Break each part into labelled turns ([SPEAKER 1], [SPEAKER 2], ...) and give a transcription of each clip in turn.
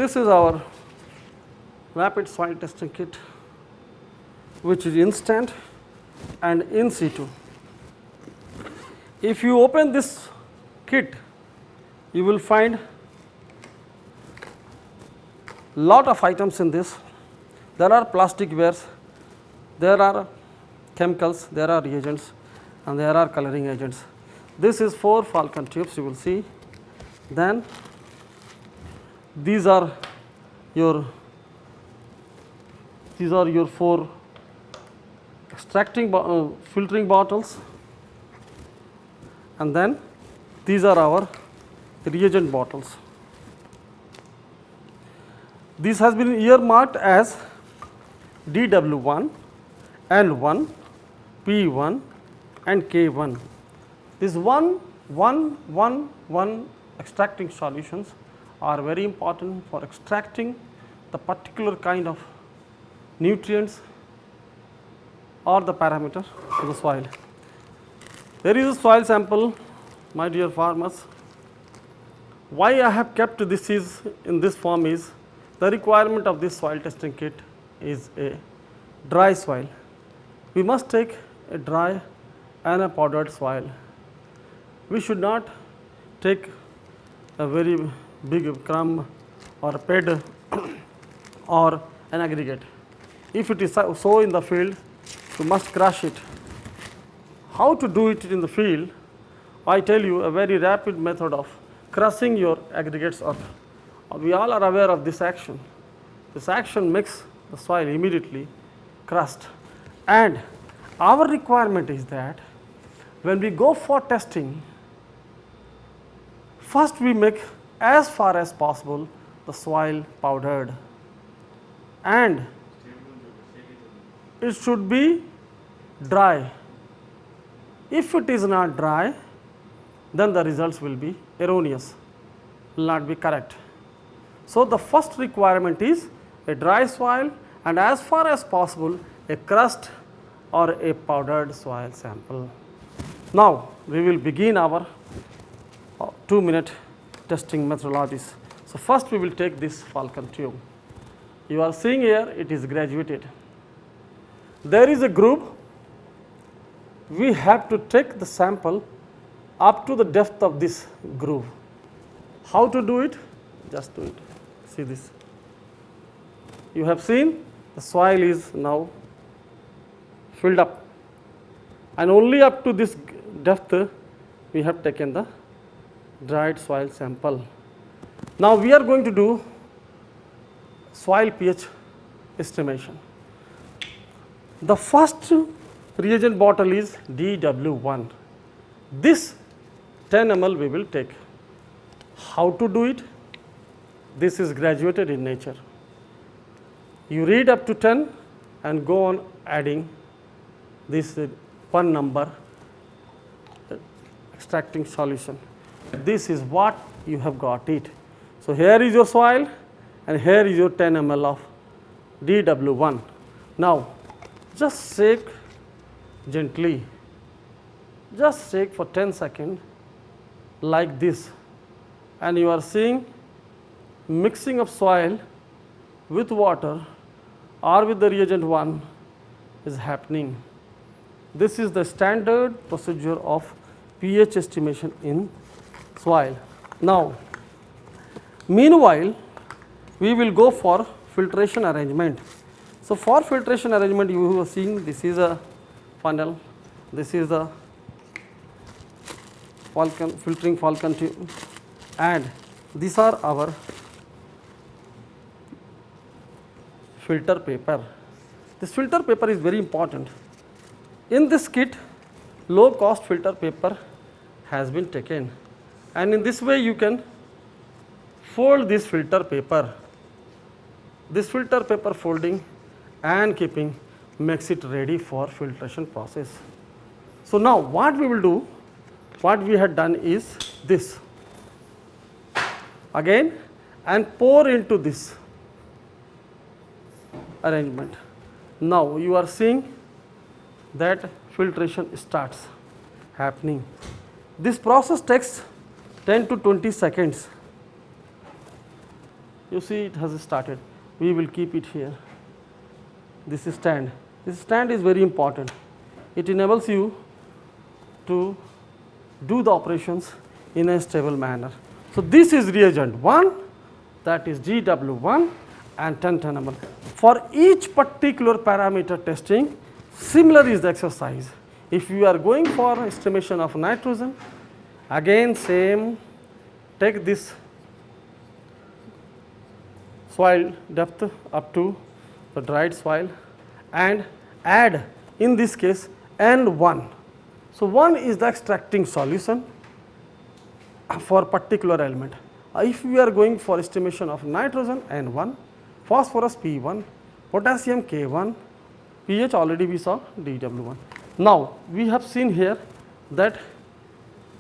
[SPEAKER 1] this is our rapid soil testing kit, which is instant and in situ. If you open this kit, you will find lot of items in this. There are plastic wares, there are chemicals, there are reagents, and there are coloring agents. This is 4 falcon tubes, you will see. Then these are your 4 filtering bottles, and then these are our reagent bottles. This has been earmarked as DW1, L1, P1 and K1. These 1, 1, 1, 1 extracting solutions are very important for extracting the particular kind of nutrients or the parameter of the soil. There is a soil sample, my dear farmers. Why I have kept this is in this form is the requirement of this soil testing kit is a dry soil. We must take a dry and a powdered soil. We should not take a very big crumb or a ped or an aggregate. If it is so in the field, you must crush it. How to do it in the field? I tell you a very rapid method of crushing your aggregates up. We all are aware of this action. This action makes the soil immediately crushed, and our requirement is that when we go for testing, first we make as far as possible the soil powdered, and it should be dry. If it is not dry, then the results will be erroneous, will not be correct. So, the first requirement is a dry soil and as far as possible a crushed or a powdered soil sample. Now, we will begin our 2-minute testing methodologies. So, first we will take this falcon tube. You are seeing here it is graduated. There is a groove. We have to take the sample up to the depth of this groove. How to do it? Just do it. See this. You have seen the soil is now filled up, and only up to this depth we have taken the dried soil sample. Now we are going to do soil pH estimation. The first reagent bottle is DW1. This 10 ml we will take. How to do it? This is graduated in nature. You read up to 10 and go on adding this one number extracting solution. This is what you have got it. So, here is your soil and here is your 10 ml of DW1. Now, just shake gently, just shake for 10 seconds like this, and you are seeing mixing of soil with water or with the reagent 1 is happening. This is the standard procedure of pH estimation in soil. Now, meanwhile, we will go for filtration arrangement. So, for filtration arrangement, you are seeing this is a funnel, this is the filtering falcon tube, and these are our filter paper. This filter paper is very important. In this kit, low cost filter paper has been taken, and in this way you can fold this filter paper. This filter paper folding and keeping makes it ready for filtration process. So, now what we will do, what we had done is this again and pour into this arrangement. Now, you are seeing that filtration starts happening. This process takes 10 to 20 seconds. You see it has started. We will keep it here. This is stand. This stand is very important. It enables you to do the operations in a stable manner. So this is reagent 1, that is GW1 and 10 ml. For each particular parameter testing, similar is the exercise. If you are going for estimation of nitrogen, again same, take this soil depth up to the dried soil and add, in this case, N1. So 1 is the extracting solution for particular element. If we are going for estimation of nitrogen, N1, phosphorus, P1, potassium, K1, pH already we saw, DW1. Now we have seen here that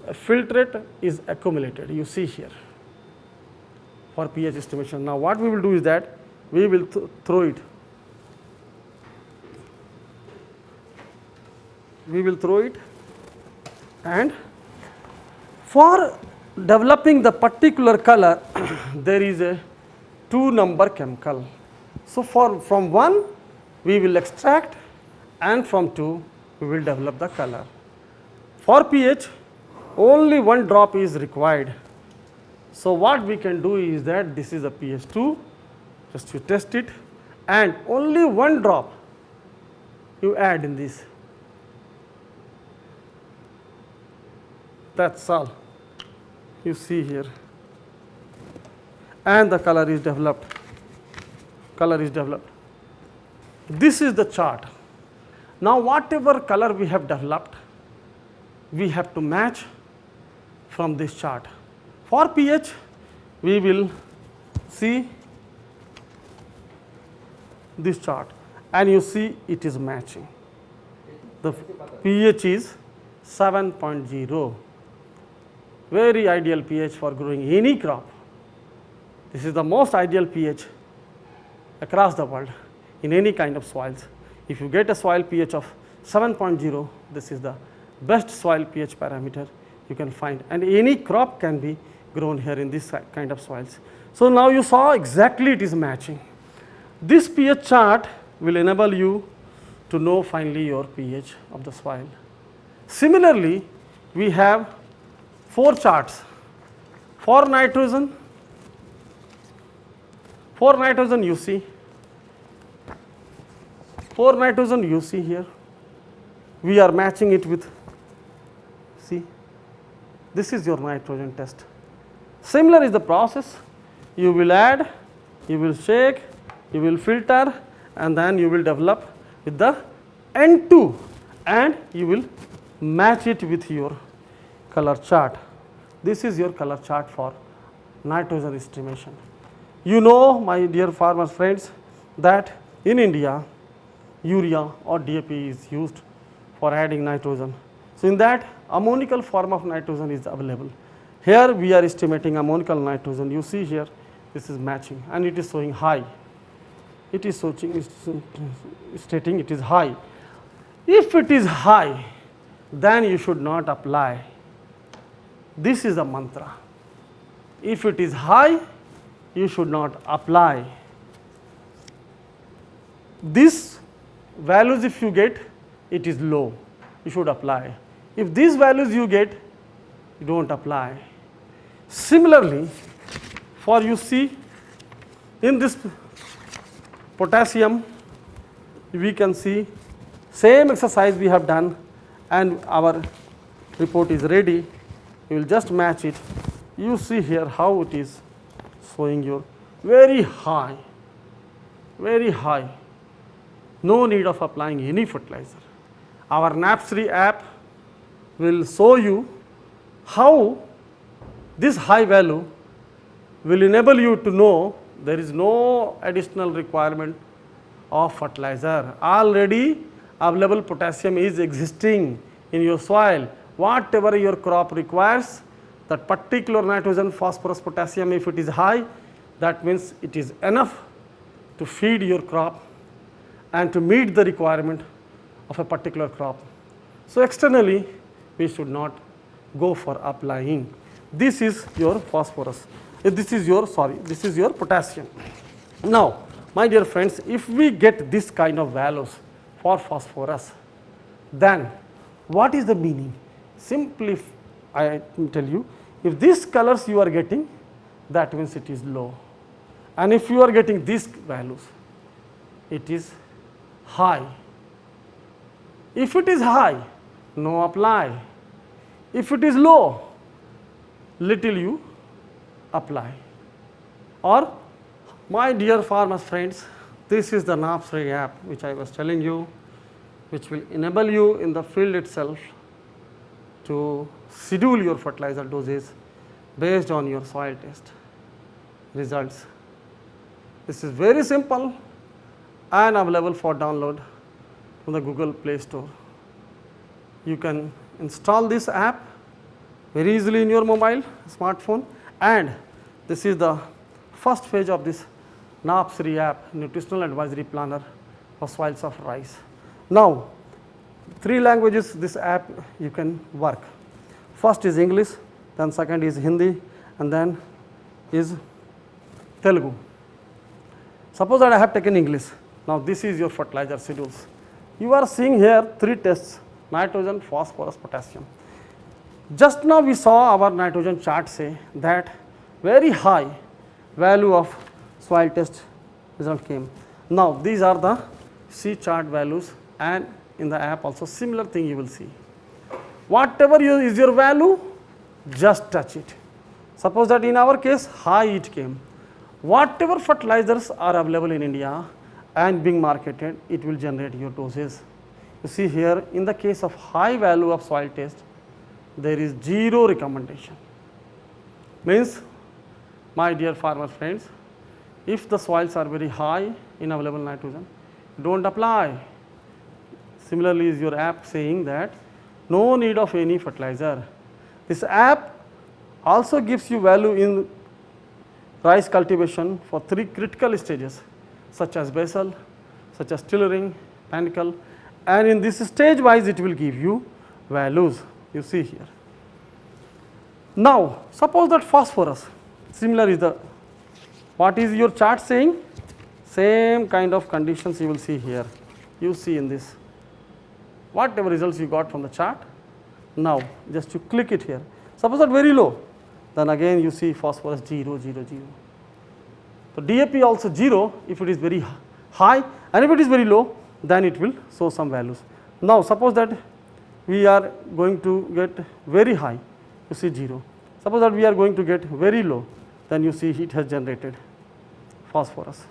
[SPEAKER 1] a filtrate is accumulated, you see here, for pH estimation. Now what we will do is that we will throw it. We will throw it, and for developing the particular color there is a 2-number chemical. So from 1 we will extract, and from 2 we will develop the color. For pH only 1 drop is required. So what we can do is that this is a pH 2, just you test it, and only 1 drop you add in this. That's all you see here, and the color is developed. Color is developed. This is the chart. Now whatever color we have developed, we have to match from this chart. For pH, we will see this chart, and you see it is matching. The pH is 7.0. Very ideal pH for growing any crop. This is the most ideal pH across the world in any kind of soils. If you get a soil pH of 7.0, this is the best soil pH parameter you can find, and any crop can be grown here in this kind of soils. So now you saw exactly it is matching. This pH chart will enable you to know finally your pH of the soil. Similarly, we have 4 charts. For nitrogen you see, for nitrogen you see here, we are matching it with, see, this is your nitrogen test. Similar is the process. You will add, you will shake, you will filter, and then you will develop with the N2, and you will match it with your color chart. This is your color chart for nitrogen estimation. You know, my dear farmers friends, that in India urea or DAP is used for adding nitrogen. So in that, ammonical form of nitrogen is available. Here we are estimating ammonical nitrogen. You see here, this is matching, and it is showing high. It is stating it is high. If it is high, then you should not apply. This is a mantra. If it is high, you should not apply. This values, if you get, it is low, you should apply. If these values you get, you don't apply. Similarly, for you see, in this potassium, we can see same exercise we have done, and our report is ready. You will just match it. You see here how it is showing you very high, very high. No need of applying any fertilizer. Our Napsri app will show you how this high value will enable you to know there is no additional requirement of fertilizer. Already available potassium is existing in your soil. Whatever your crop requires, that particular nitrogen, phosphorus, potassium, if it is high, that means it is enough to feed your crop and to meet the requirement of a particular crop. So externally, we should not go for applying. This is your phosphorus. this is your potassium. Now, my dear friends, if we get this kind of values for phosphorus, then what is the meaning? Simply, I tell you, if these colors you are getting, that means it is low, and if you are getting these values, it is high. If it is high, no apply. If it is low, little you apply. Or, my dear farmer friends, this is the NAPS-3 app which I was telling you, which will enable you in the field itself to schedule your fertilizer doses based on your soil test results. This is very simple and available for download from the Google Play Store. You can install this app very easily in your mobile, smartphone, and this is the first page of this NAPS-3 app, Nutritional Advisory Planner for Soils of Rice. Now, 3 languages this app you can work. First is English, then second is Hindi, and then is Telugu. Suppose that I have taken English. Now, this is your fertilizer schedules. You are seeing here 3 tests: nitrogen, phosphorus, potassium. Just now we saw our nitrogen chart say that very high value of soil test result came. Now, these are the C chart values, and in the app also similar thing you will see. Whatever is your value, just touch it. Suppose that in our case high it came. Whatever fertilizers are available in India and being marketed, it will generate your doses. You see here, in the case of high value of soil test, there is 0 recommendation. Means, my dear farmer friends, if the soils are very high in available nitrogen, don't apply. Similarly, is your app saying that no need of any fertilizer. This app also gives you value in rice cultivation for 3 critical stages, such as basal, such as tillering, panicle, and in this stage wise it will give you values, you see here. Now, suppose that phosphorus, similar is the, what is your chart saying? Same kind of conditions you will see here, you see in this. Whatever results you got from the chart, now just you click it here. Suppose that very low, then again you see phosphorus 0, 0, 0. So, DAP also 0 if it is very high, and if it is very low, then it will show some values. Now, suppose that we are going to get very high, you see 0. Suppose that we are going to get very low, then you see it has generated phosphorus.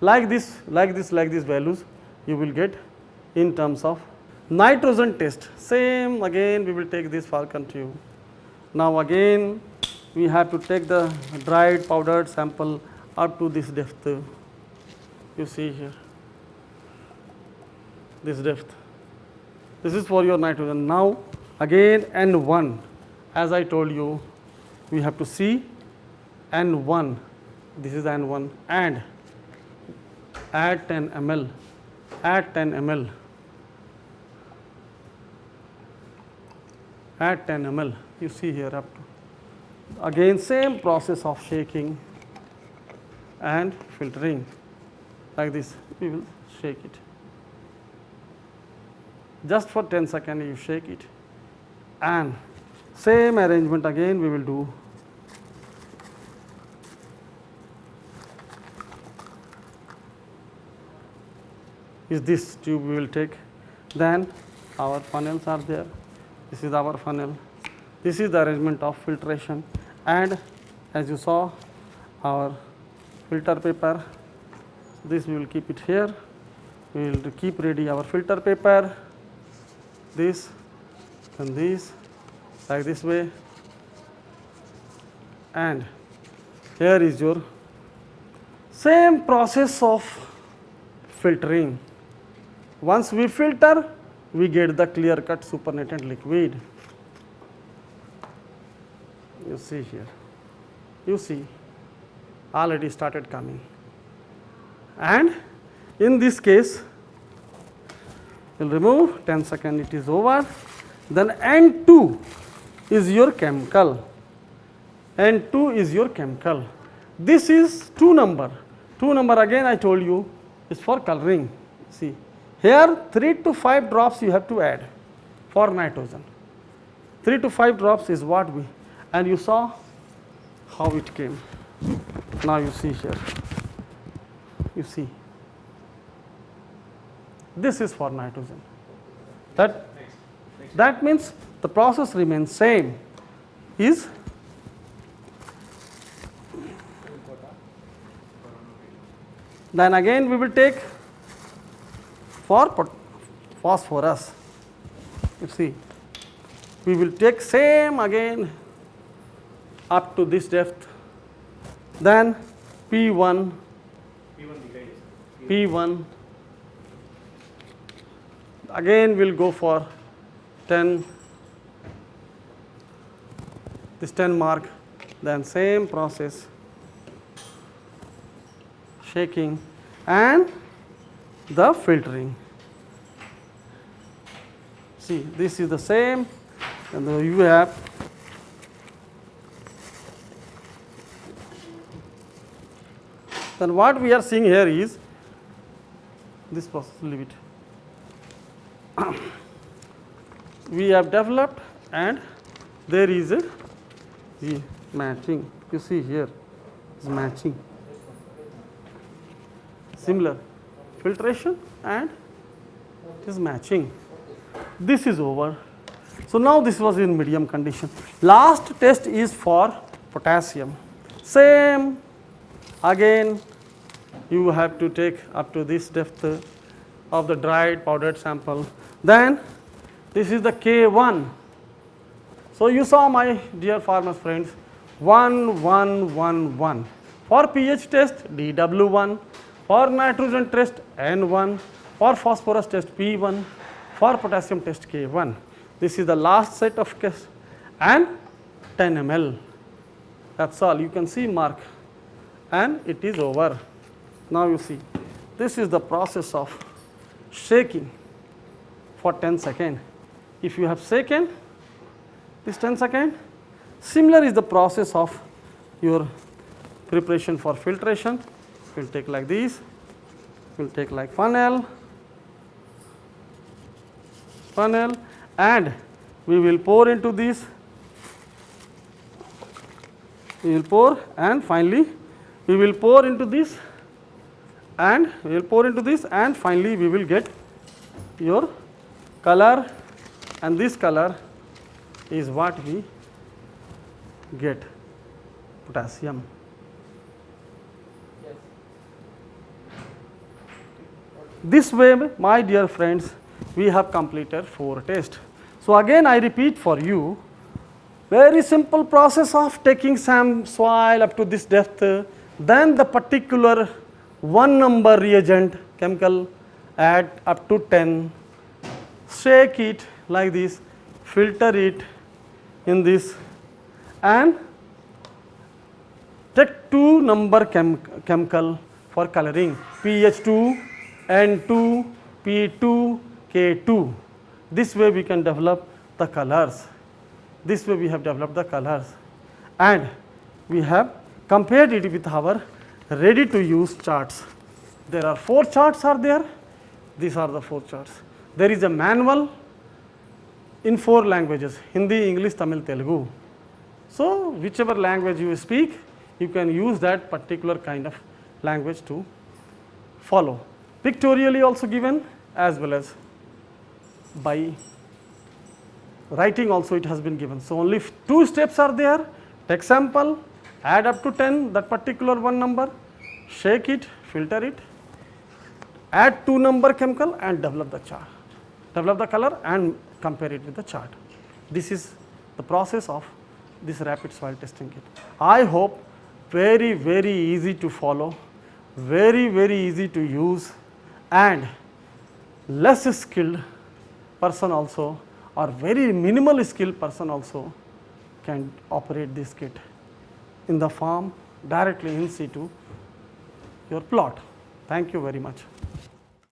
[SPEAKER 1] Like this values you will get in terms of nitrogen test. Same again we will take this Falcon tube. Now again we have to take the dried powdered sample up to this depth. You see here, this depth. This is for your nitrogen. Now again N1, as I told you, we have to see N1. This is N1, and add 10 ml. Add 10 ml. Add 10 ml. You see here up to. Again same process of shaking and filtering. Like this, we will shake it. Just for 10 seconds you shake it, and same arrangement again we will do. Is this tube we will take. Then our funnels are there. This is our funnel. This is the arrangement of filtration, and as you saw our filter paper. This we will keep it here. We will keep ready our filter paper. This and this, like this way, and here is your same process of filtering. Once we filter, we get the clear cut supernatant liquid. You see here, you see already started coming, and in this case we'll remove 10 seconds, it is over. Then N2 is your chemical. and 2 is your chemical. This is 2 number. 2 number again I told you is for coloring. See, here 3 to 5 drops you have to add for nitrogen. 3 to 5 drops is what we, and you saw how it came. Now you see here, you see, this is for nitrogen. That means the process remains same. Is then again we will take for phosphorus. You see, we will take same again up to this depth, then P1, again we'll go for 10, this 10 mark, then same process, shaking and the filtering. See, this is the same, and you have then what we are seeing here is this process, leave it. We have developed and there is a matching. You see here is matching. Similar filtration and it is matching. This is over. So now this was in medium condition. Last test is for potassium. Same again, you have to take up to this depth of the dried powdered sample. Then this is the K1. So you saw, my dear farmers friends, 1 1 1 1 for pH test DW1, for nitrogen test N1, for phosphorus test P1, for potassium test K1. This is the last set of case and 10 ml. That's all. You can see mark and it is over. Now you see, this is the process of shaking for 10 seconds. If you have shaken this 10 seconds, similar is the process of your preparation for filtration. We'll take like this, we'll take like funnel, and we will pour into this, we will pour, and finally we will pour into this, and we will pour into this, and finally we will get your color, and this color is what we get, potassium. This way, my dear friends, we have completed 4 tests. So again I repeat for you, very simple process of taking some soil up to this depth, then the particular 1 number reagent chemical add up to 10, shake it like this, filter it in this, and take 2 number chemical for coloring, pH2, N2, P2, K2. This way we can develop the colors. This way we have developed the colors, and we have compared it with our ready to use charts. There are 4 charts are there. These are the 4 charts. There is a manual in 4 languages, Hindi, English, Tamil, Telugu. So whichever language you speak, you can use that particular kind of language to follow. Pictorially also given, as well as by writing also it has been given. So only 2 steps are there. Take sample, add up to 10 that particular 1 number, shake it, filter it, add 2 number chemical and develop the chart, develop the color and compare it with the chart. This is the process of this rapid soil testing kit. I hope very easy to follow, very easy to use, and less skilled person also, or very minimal skilled person also can operate this kit in the farm directly in situ your plot. Thank you very much.